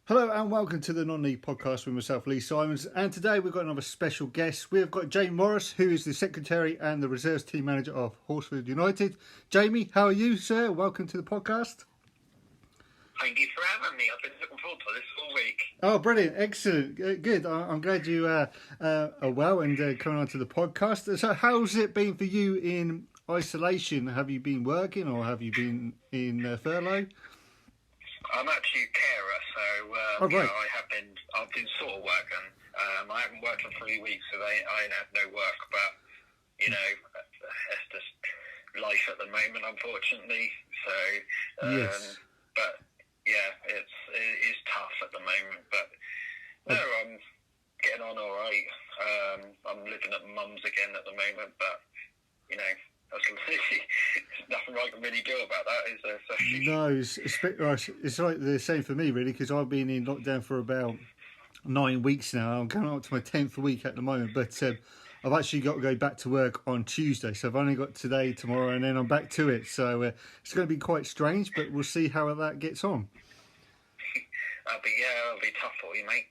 Hello and welcome to the Non-League Podcast with myself, Lee Simons. And today we've got another special guest. We've got Jamie Morris, who is the Secretary and the Reserves Team Manager of Horsford United. Jamie, how are you, sir? Welcome to the podcast. Thank you for having me. I've been looking forward to this all week. Oh, brilliant. Excellent. Good. I'm glad you are well and coming on to the podcast. So how's it been for you in isolation? Have you been working or have you been in furlough? I'm actually a carer, so Oh, right. I've been sort of working. I haven't worked for 3 weeks, so I have no work, but, you know, it's just life at the moment, unfortunately. So, Yes. but, yeah, it is tough at the moment, but, no, I'm getting on all right. I'm living at mum's again at the moment, but, you know, there's nothing I can really do about that, is there? So, No, it's like the same for me, really, because I've been in lockdown for about 9 weeks now. I'm going up to my 10th week at the moment, but I've actually got to go back to work on Tuesday. So I've only got today, tomorrow, and then I'm back to it. So it's going to be quite strange, but we'll see how that gets on. it'll be tough for you, mate.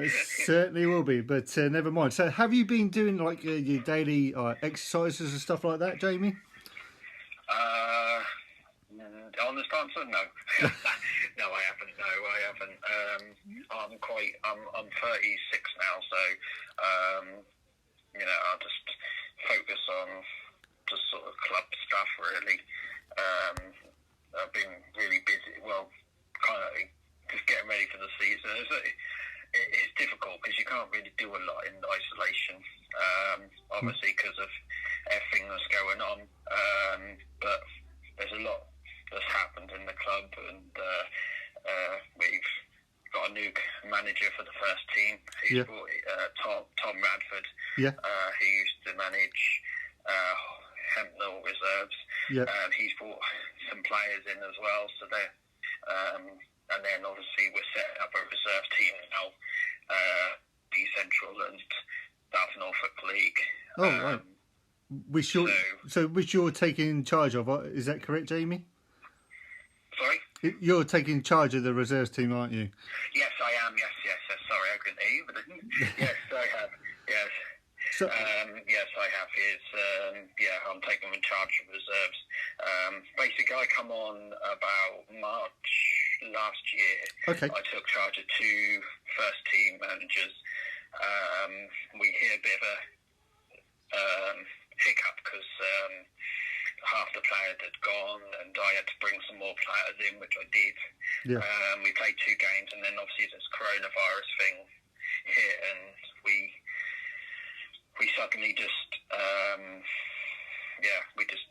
It certainly will be, but never mind. So have you been doing like your daily exercises and stuff like that, Jamie? Honest answer, no. No, I haven't. I'm 36 now, so you know, I'll just focus on just sort of club stuff, really. I've been really busy. Well, kind of just getting ready for the season. It's difficult because you can't really do a lot in isolation, obviously because of everything that's going on. But there's a lot that's happened in the club, and we've got a new manager for the first team. He's brought Tom Radford. Yeah. He used to manage Hempnell Reserves. Yeah. He's brought some players in as well, so they and then obviously we're setting up a reserve team now, B Central and South Norfolk League. Oh, right. Which you're taking charge of, is that correct, Jamie? Sorry? You're taking charge of the reserves team, aren't you? Yes, I am. Yes. Sorry, I couldn't hear you, but yes, I have. Yes. So, yes, I have. I'm taking in charge of reserves. Basically, I come on about March last year. Okay. I took charge of 2 first team managers. We hit a bit of a hiccup because half the players had gone, and I had to bring some more players in, which I did. Yeah. We played 2 games, and then obviously this coronavirus thing hit, and we suddenly just we just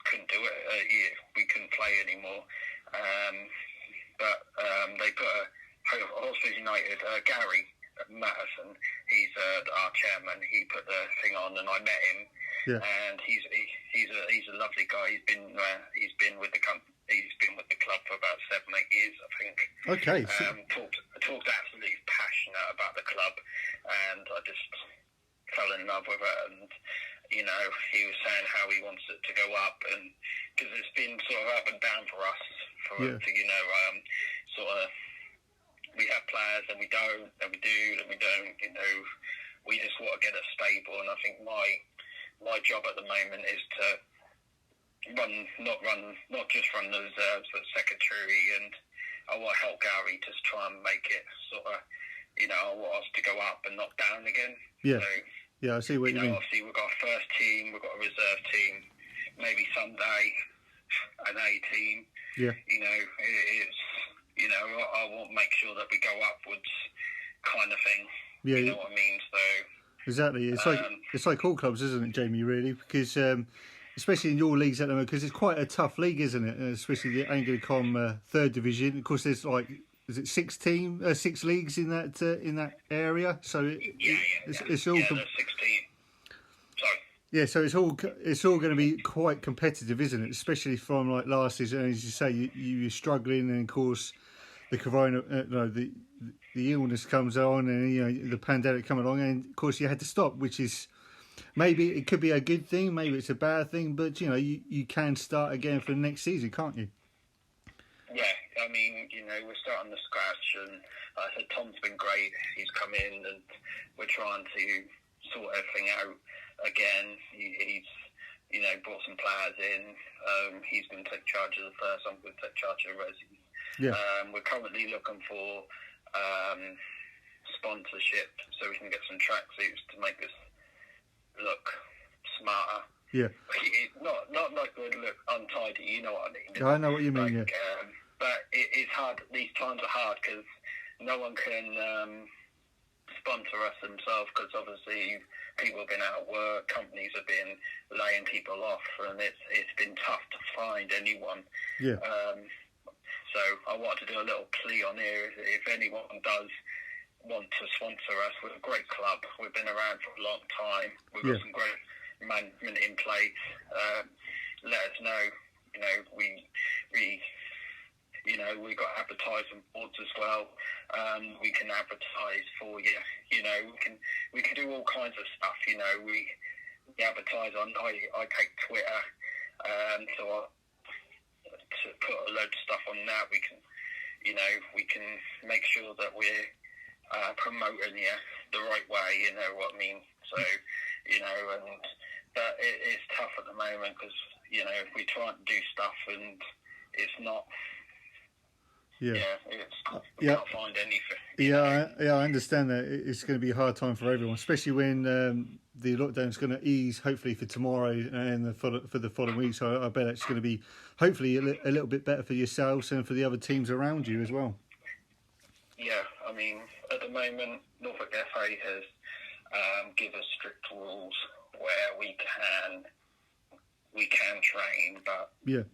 couldn't do it. We couldn't play anymore. But they put Horsford United, Gary Mattison, he's our chairman. He put the thing on, and I met him. Yeah. And he's a lovely guy. He's been with the company. He's been with the club for about 7-8 years, I think. Okay. Talked absolutely passionate about the club, and I just fell in love with it. And you know, he was saying how he wants it to go up, and because it's been sort of up and down for us, sort of we have players and we don't, and we do and we don't. You know, we just want to get it stable, and I think my job at the moment is to not just run the reserves, but secretary, and I want to help Gary just try and make it sort of, you know, I want us to go up and not down again. Yeah. So, Yeah, I see what you mean. Obviously, we've got a first team, we've got a reserve team, maybe someday an A team. Yeah. You know, it's, you know, I want to make sure that we go upwards, kind of thing. Yeah. You know what I mean? So exactly. It's like all clubs, isn't it, Jamie? Really, because especially in your leagues at the moment, because it's quite a tough league, isn't it? Especially the Anglicom third division. Of course, there's like. Is it 6 leagues in that area? So it's all. Yeah, there's 16. Sorry. Yeah, so it's all going to be quite competitive, isn't it? Especially from like last season, as you say, you were struggling, and of course, the the illness comes on, and you know the pandemic come along, and of course you had to stop, which is maybe it could be a good thing, maybe it's a bad thing, but you know you can start again for the next season, can't you? Yeah, I mean, we're starting to scratch, and I said Tom's been great. He's come in, and we're trying to sort everything out again. He's brought some players in. He's going to take charge of the first. I'm going to take charge of the resi. Yeah. We're currently looking for sponsorship so we can get some tracksuits to make us look smarter. Yeah. Not like we look untidy, you know what I mean? I know what you mean, yeah. But it's hard. These times are hard because no one can sponsor us themselves because obviously people have been out of work, companies have been laying people off, and it's been tough to find anyone. Yeah. So I want to do a little plea on here. If anyone does want to sponsor us, we're a great club. We've been around for a long time. We've got some great management in place. Let us know. We got advertising boards as well. We can advertise for you. We can do all kinds of stuff. We advertise on. I take Twitter, so to put a load of stuff on that. We can make sure that we're promoting you the right way. You know what I mean? So but it's tough at the moment because we try and do stuff and it's not. Yeah, we can't find anything. I understand that it's going to be a hard time for everyone, especially when the lockdown's going to ease, hopefully for tomorrow and for the following week. So I bet it's going to be hopefully a little bit better for yourselves and for the other teams around you as well. Yeah, I mean, at the moment, Norfolk FA has given us strict rules where we can train, but yeah.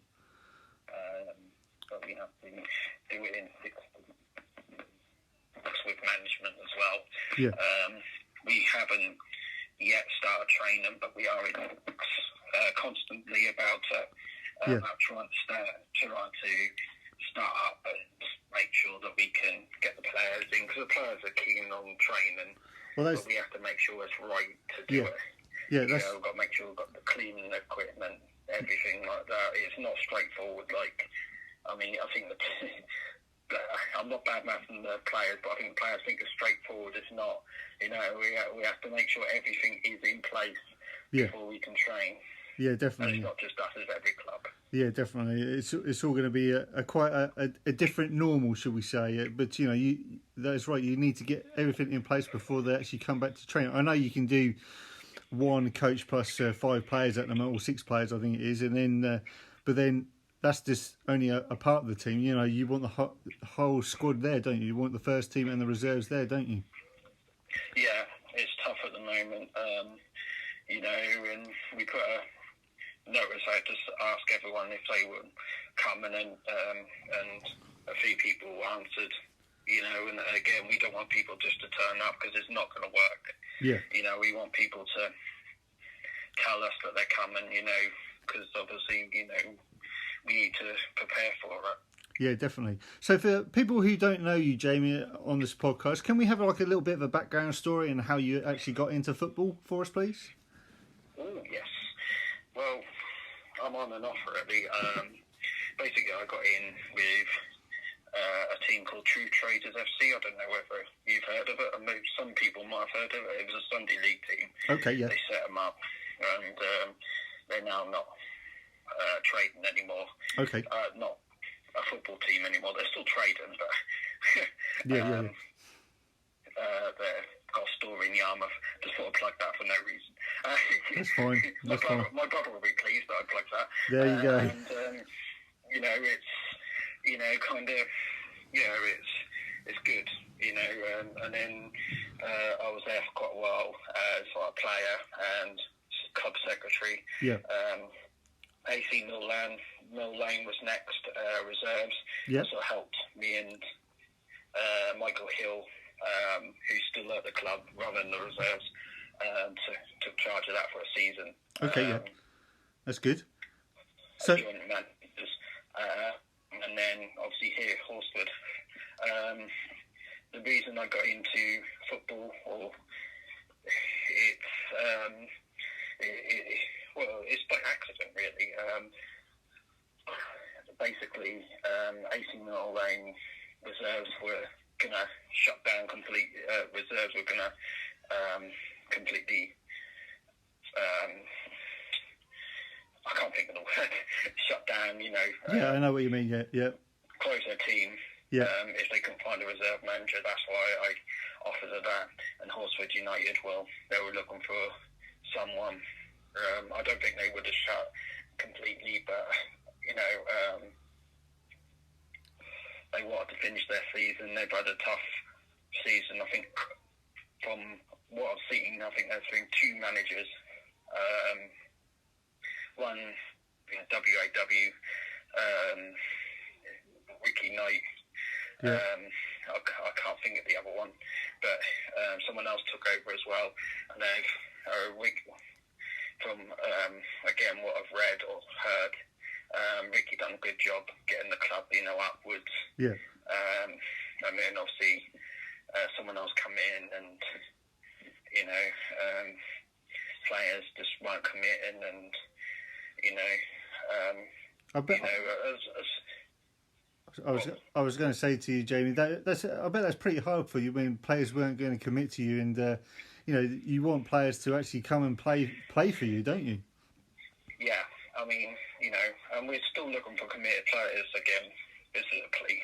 But we have to do it in 6 weeks with management as well. Yeah. We haven't yet started training, but we are in constantly about trying to start up and make sure that we can get the players in, because the players are keen on training. Well, but we have to make sure it's right to do it. Yeah, we've got to make sure we've got the cleaning equipment, everything like that. It's not straightforward. I think I'm not bad-mouthing the players, but I think the players think it's straightforward. It's not. We have to make sure everything is in place before we can train. Yeah, definitely. And it's not just us; it's every club. Yeah, definitely. It's all going to be quite a different normal, should we say? But that's right. You need to get everything in place before they actually come back to train. I know you can do one coach plus 5 players at the moment, or 6 players, I think it is, and then but then. That's just only a part of the team. You want the whole squad there, don't you? You want the first team and the reserves there, don't you? Yeah, it's tough at the moment. And we put a notice out to ask everyone if they would come, and then a few people answered. And again, we don't want people just to turn up because it's not going to work. Yeah. We want people to tell us that they're coming. Because obviously, we need to prepare for it. Yeah, definitely. So for people who don't know you, Jamie, on this podcast, can we have a little bit of a background story and how you actually got into football for us, please? Oh, yes. Well, I'm on and off, really. Basically, I got in with a team called True Traders FC. I don't know whether you've heard of it. I mean, some people might have heard of it. It was a Sunday league team. Okay, yeah. They set them up, and they're now not trading anymore. Okay. Not a football team anymore. They're still trading, but they've got a store in Yarmouth. Just sort of plug that for no reason. That's fine. That's fine. My brother will be pleased that I plugged that. There you go. And it's good. And then I was there for quite a while as a player and club secretary. Yeah. AC Mill Lane was next, reserves. Yeah. So helped me and Michael Hill, who's still at the club running the reserves, took charge of that for a season. Okay, yeah. That's good. So, joint managers, and then obviously here at Horsford. The reason I got into football, it's by accident really. basically, AC Milan Lane reserves were going to shut down reserves were going to completely, I can't think of the word, shut down, Yeah, I know what you mean. Yeah. Close their team. Yeah. If they couldn't find a reserve manager, that's why I offered her that. And Horsford United, they were looking for someone. I don't think they would have shut completely, but they wanted to finish their season. They've had a tough season. I think from what I've seen, I think there's been two managers. One being WAW, Ricky Knight. Yeah. I can't think of the other one, but someone else took over as well. And they've from again what I've read or heard, Ricky done a good job getting the club upwards. Yeah. And then obviously someone else come in and players just weren't committing and I bet. I was going to say to you, Jamie, I bet that's pretty hard for you when players weren't going to commit to you, and you want players to actually come and play for you, don't you? Yeah, I mean, and we're still looking for committed players again. This is a plea.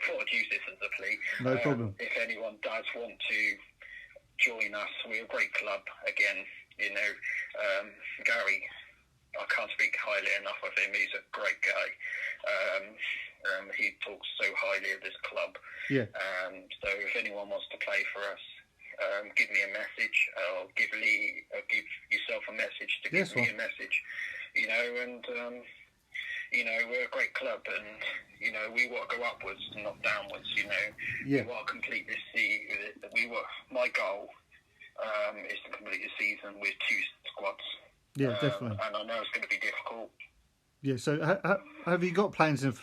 Thought I'd use this as a plea. No problem. If anyone does want to join us, we're a great club again. Gary, I can't speak highly enough of him. He's a great guy. He talks so highly of this club. Yeah. So if anyone wants to play for us, give me a message, or give yourself a message to give me a message. We're a great club, and we want to go upwards, not downwards. Yeah. We want to complete this season. My goal is to complete the season with two squads. Yeah, definitely. And I know it's going to be difficult. Yeah. So, have you got plans in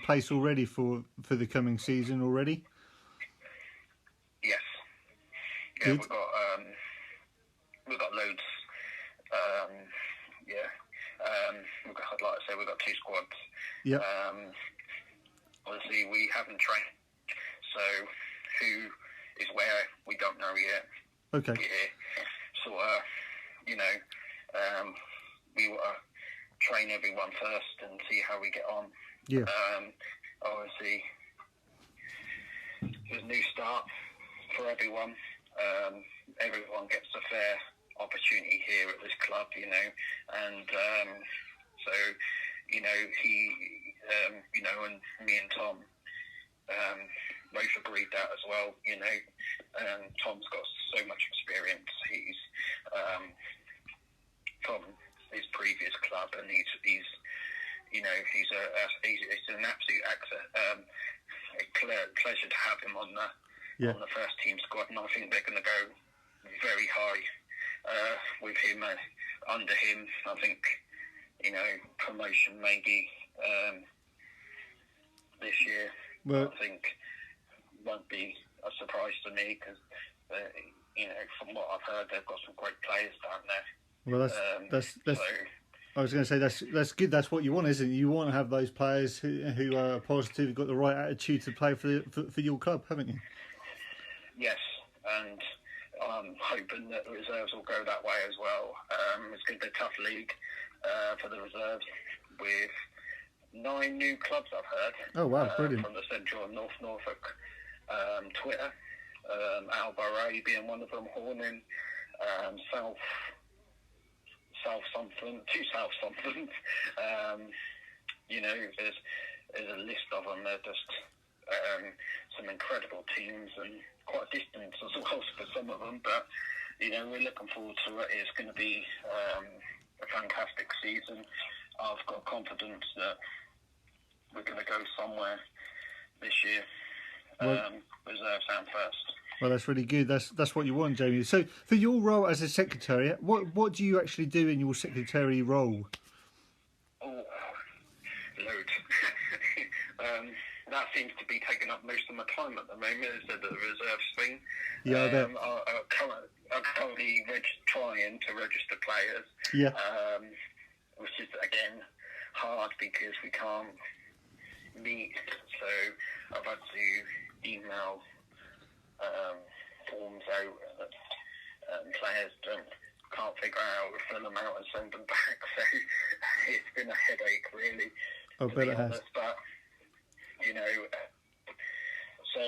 place already for the coming season already? Yes. Yeah, good. We've got loads. Like I say, we've got two squads. Yeah. Obviously, we haven't trained, so who is where we don't know yet. Okay. So, we want to train everyone first and see how we get on. Yeah. Obviously, there's a new start for everyone. Everyone gets a fair opportunity here at this club, and so he, and me and Tom both agreed that as well. Tom's got so much experience. He's from his previous club, and he's an absolute pleasure to have him on the first team squad, and I think they're going to go very high with him under him. I think promotion maybe this year. Well, I think won't be a surprise to me because from what I've heard, they've got some great players down there. Well, that's. I was going to say that's good. That's what you want, isn't it? You want to have those players who are positive, got the right attitude to play for your club, haven't you? Yes, and I'm hoping that the reserves will go that way as well. It's going to be a tough league for the reserves with 9 new clubs I've heard. Oh wow, brilliant! From the Central and North Norfolk Twitter, Albury being one of them, Horning, South something, two South something. There's a list of them. They're just some incredible teams and quite a distance as well for some of them. But we're looking forward to it. It's going to be a fantastic season. I've got confidence that we're going to go somewhere this year. Reserves and first. Well, that's really good. That's what you want, Jamie. So, for your role as a secretary, what do you actually do in your secretary role? Oh, loads. That seems to be taking up most of my time at the moment, is the reserves thing. Yeah, I bet. I'm currently trying to register players. Yeah. Which is, again, hard because we can't meet. So I've had to email forms out, and players can't figure out how to fill them out and send them back. So it's been a headache, really, I to bet be it has. honest. But so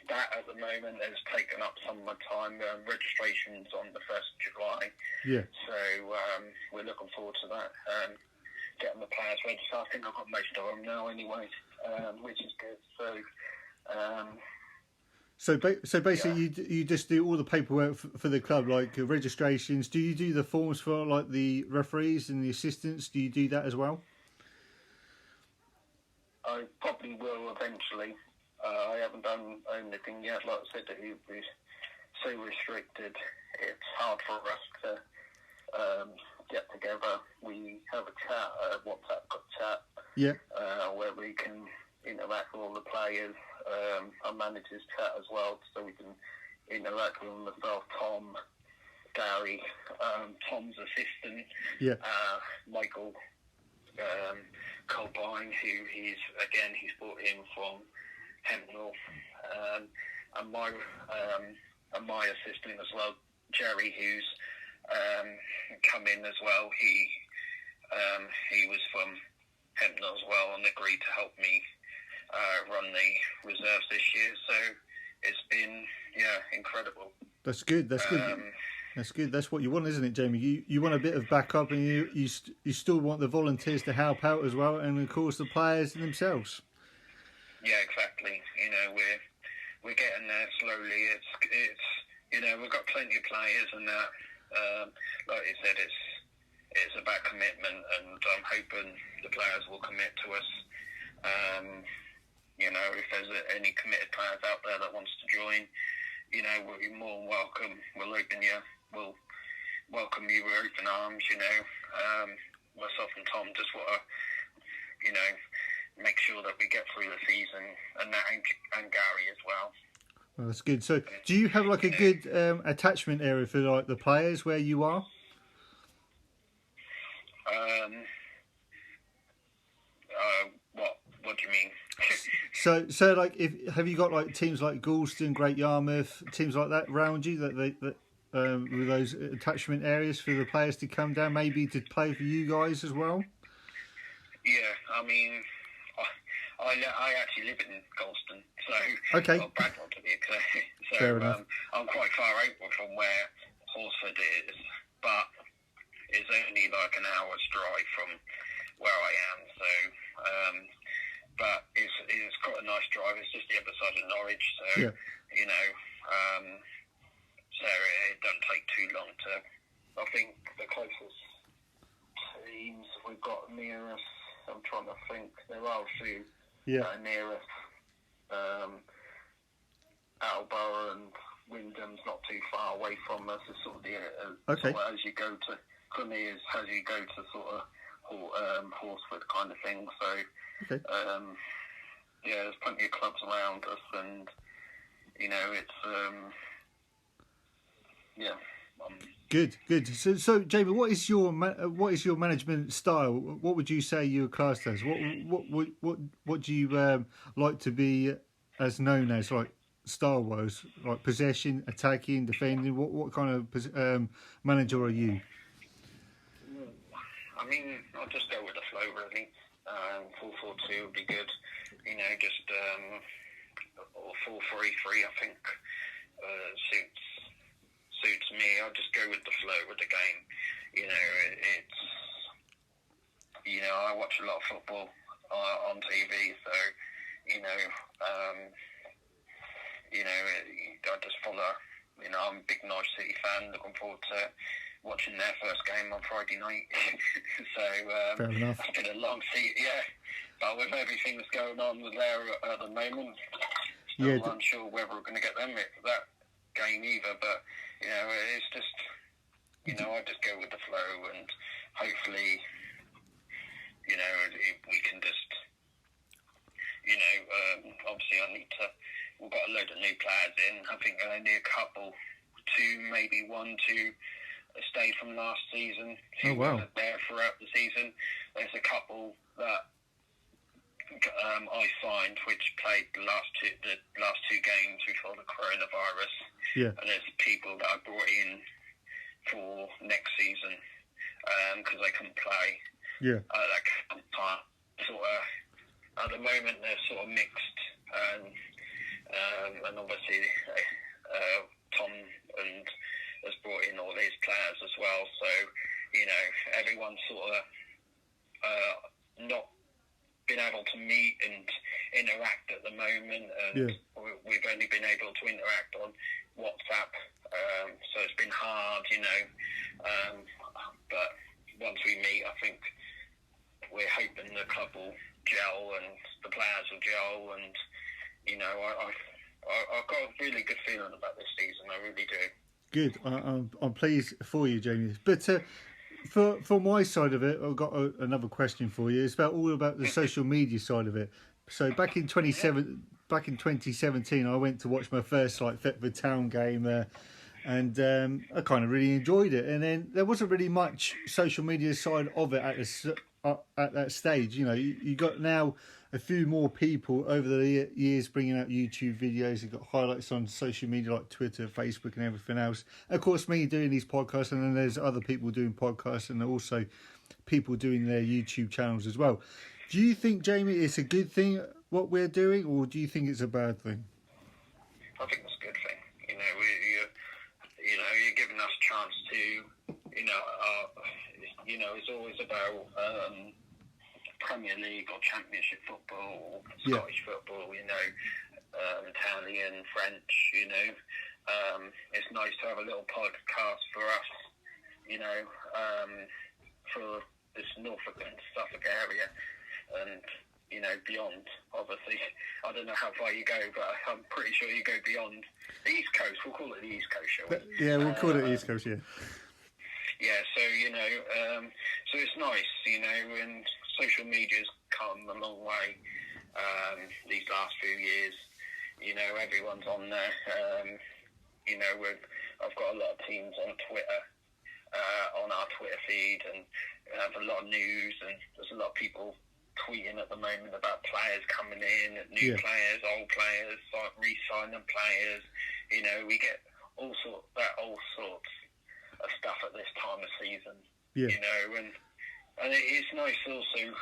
that at the moment has taken up some of my time. Registration's on the 1st of July. Yeah. So we're looking forward to that. Getting the players registered. I think I've got most of them now anyway, which is good. So basically, you just do all the paperwork for the club, like registrations. Do you do the forms for like the referees and the assistants? Do you do that as well? I probably will eventually. I haven't done anything yet. Like I said, we're so restricted. It's hard for us to get together. We have a chat, a WhatsApp chat, Yeah. where we can interact with all the players. Our managers chat as well, so we can interact with them myself, Tom, Gary, Tom's assistant, Yeah. Michael Colbine, who he's brought in from Hempnell, and my assistant as well, Jerry, who's come in as well. He was from Hempnell as well and agreed to help me run the reserves this year. So it's been incredible. That's good. That's good. That's good. That's what you want, isn't it, Jamie? You want a bit of backup, and you still want the volunteers to help out as well, and of course the players themselves. Yeah, exactly. We're getting there slowly. It's we've got plenty of players, and that like you said, it's about commitment, and I'm hoping the players will commit to us. If there's any committed players out there that wants to join, we'll be more than welcome. We'll welcome you with open arms. Myself and Tom just want to, make sure that we get through the season, and Gary as well. Well, that's good. So, do you have like a good attachment area for like the players where you are? What do you mean? So like, have you got like teams like Galston, Great Yarmouth, teams like that around you that with those attachment areas for the players to come down, maybe to play for you guys as well? Yeah, I mean, I actually live in Galston, so okay. Well, Bradford to be exact. So fair enough. I'm quite far out from where Horsford is, but it's only like an hour's drive from where I am. So, but it's quite a nice drive. It's just the other side of Norwich, so yeah. So it doesn't take too long to. I think the closest teams we've got near us, I'm trying to think. There are a few that are near us. Attleborough and Wyndham's not too far away from us. It's sort of sort of as you go to Crimea, as you go to sort of Horsford kind of thing. So there's plenty of clubs around us, and it's Good. So Jamie, what is your management style? What would you say you're classed as? What do you like to be as known as, like style-wise, like possession, attacking, defending? What kind of manager are you? I mean, I'll just go with the flow, really. 4-4-2 would be good. Just or 4-3-3. I think suits me. I'll just go with the flow with the game. I watch a lot of football on TV, so I just follow. I'm a big Norwich City fan. Looking forward to watching their first game on Friday night. So fair enough. It's been a long season, yeah. But with everything that's going on with there at the moment, still unsure whether we're going to get them that game either. But it's just I just go with the flow, and hopefully we can just obviously we've got a load of new players in. I think only a couple, two, maybe one, two stayed from last season. Oh, wow. Were there throughout the season. There's a couple that I signed which played the last two games before the coronavirus. Yeah. And there's people that I brought in for next season because they couldn't play. Yeah. That kind of time. Sort of, at the moment they're sort of mixed, and obviously Tom and has brought in all his players as well. So everyone's sort of not been able to meet and interact at the moment, and we've only been able to interact on WhatsApp. So it's been hard, but once we meet, I think we're hoping the club will gel and the players will gel, and I've got a really good feeling about this season. I really do. Good. I'm pleased for you, Jamie. But for my side of it, I've got another question for you. It's all about the social media side of it. So back in 2017, I went to watch my first Thetford Town game, and I kind of really enjoyed it. And then there wasn't really much social media side of it at that stage. You got now a few more people over the years bringing out YouTube videos. You've got highlights on social media like Twitter, Facebook and everything else. Of course, me doing these podcasts, and then there's other people doing podcasts, and also people doing their YouTube channels as well. Do you think, Jamie, it's a good thing what we're doing, or do you think it's a bad thing? I think it's a good thing. You're giving us a chance to, it's always about Premier League or Championship football, or Scottish football, Italian, French, it's nice to have a little podcast for us, for this Norfolk and Suffolk area, and beyond. Obviously, I don't know how far you go, but I'm pretty sure you go beyond the East Coast. We'll call it the East Coast, shall we? Yeah, we'll call it East Coast. Yeah. Yeah. So so it's nice, and social media's come a long way these last few years. Everyone's on there. I've got a lot of teams on Twitter, on our Twitter feed, and have a lot of news, and there's a lot of people tweeting at the moment about players coming in, new players, old players, re-signing players. We get all sorts of stuff at this time of season. Yeah. And it is nice also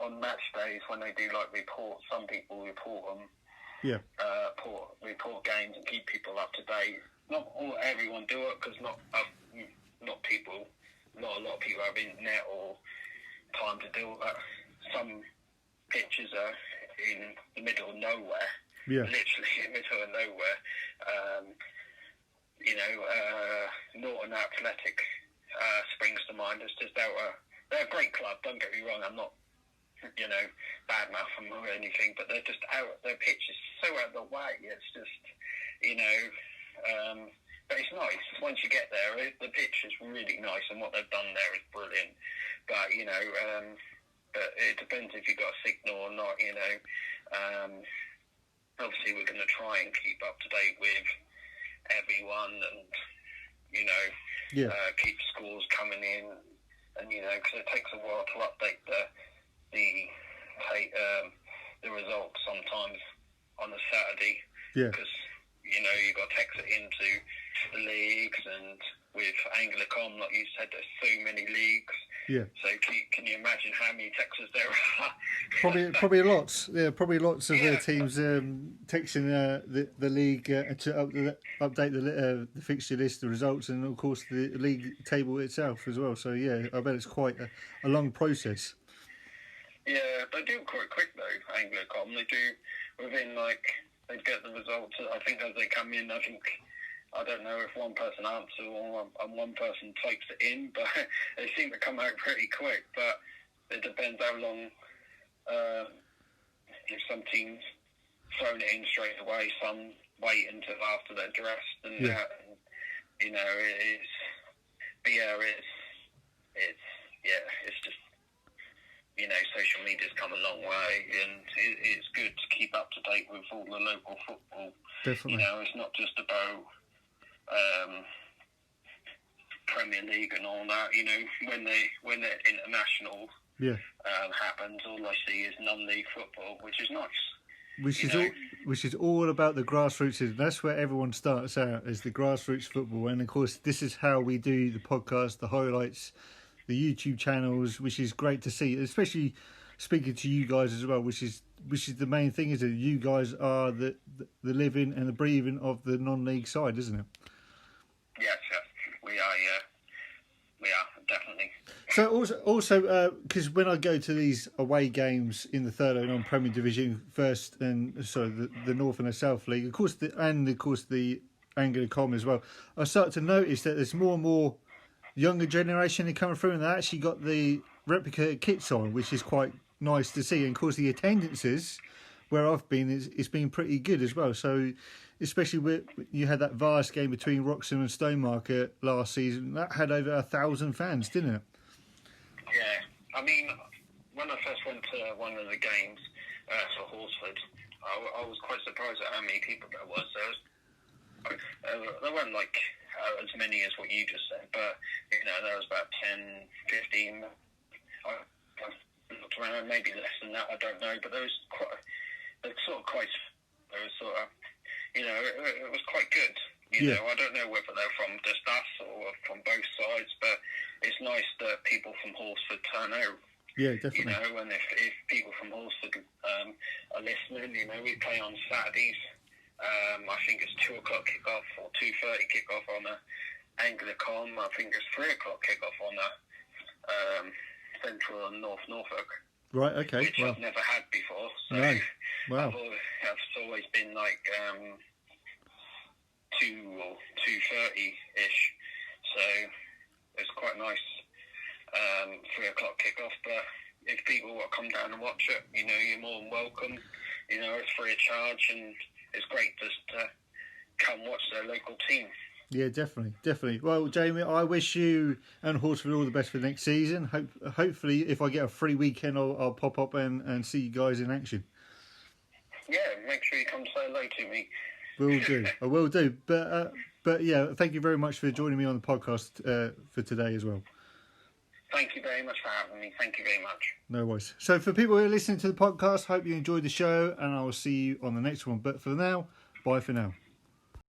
on match days when they do reports. Some people report them. Yeah. Report games and keep people up to date. Not everyone do it because not a lot of people have internet or time to do that. Some pitches are in the middle of nowhere, literally in the middle of nowhere. Norton Athletic springs to mind. It's just they're a great club, don't get me wrong. I'm not, bad mouth them or anything, but they're just their pitch is so out of the way. It's just, but it's nice. Once you get there, the pitch is really nice, and what they've done there is brilliant. But, but it depends if you've got a signal or not, Obviously, we're going to try and keep up to date with everyone and, keep scores coming in. And, because it takes a while to update the results sometimes on a Saturday. Yeah. Because, you've got to text it into the leagues, and with Anglicom, like you said, there's so many leagues. Yeah. So can you imagine how many texts there are? Probably lots. Yeah, probably lots of teams texting the league to update the fixture list, the results, and of course the league table itself as well. So yeah, I bet it's quite a long process. Yeah, they do it quite quick though. Anglicom, they do within they get the results. I think as they come in, I don't know if one person answers or one person types it in, but they seem to come out pretty quick. But it depends how long. If some teams thrown it in straight away, some wait until after they're dressed, and that. And, it's. But it's just. Social media's come a long way, and it's good to keep up to date with all the local football. Definitely. It's not just about Premier League and all that. You know, when the international happens, all I see is non-league football, which is nice. Which is all about the grassroots. And that's where everyone starts out, is the grassroots football. And of course, this is how we do the podcast, the highlights, the YouTube channels, which is great to see, especially speaking to you guys as well, which is the main thing, is that you guys are the living and the breathing of the non-league side, isn't it? Yes, we are. Yeah, we are definitely. So also, because when I go to these away games in the third and on Premier Division, first and the North and the South League, of course, the Anglicom as well, I start to notice that there's more and more younger generation coming through, and they actually got the replica kits on, which is quite nice to see. And of course, the attendances where I've been, it's been pretty good as well. So, especially with, you had that vast game between Wroxham and Stonemarket last season, that had over 1,000 fans, didn't it? Yeah, I mean, when I first went to one of the games for Horsford, I was quite surprised at how many people there was. There weren't like as many as what you just said, but you know, there was about 10, 15. I looked around, maybe less than that. I don't know, but there was it was quite good. You know, I don't know whether they're from just us or from both sides, but it's nice that people from Horsford turn out. Yeah, definitely. You know, and if people from Horsford are listening, you know, we play on Saturdays. I think it's 2 o'clock kickoff or 2:30 kickoff on the Anglicom. I think it's 3 o'clock kickoff on the Central and North Norfolk. Right. Okay. Which I've never had before. So no. Wow. I've always been like 2 or 2:30-ish. So it's quite nice. 3 o'clock kickoff, but if people want to come down and watch it, you know, you're more than welcome. You know, it's free of charge, and it's great just to come watch their local team. Yeah, definitely. Well, Jamie, I wish you and Horsford all the best for the next season. Hopefully, if I get a free weekend, I'll pop up and see you guys in action. Yeah, make sure you come say hello to me. Will do. I will do. But yeah, thank you very much for joining me on the podcast for today as well. Thank you very much for having me. Thank you very much. No worries. So for people who are listening to the podcast, hope you enjoyed the show, and I will see you on the next one. But for now, bye for now.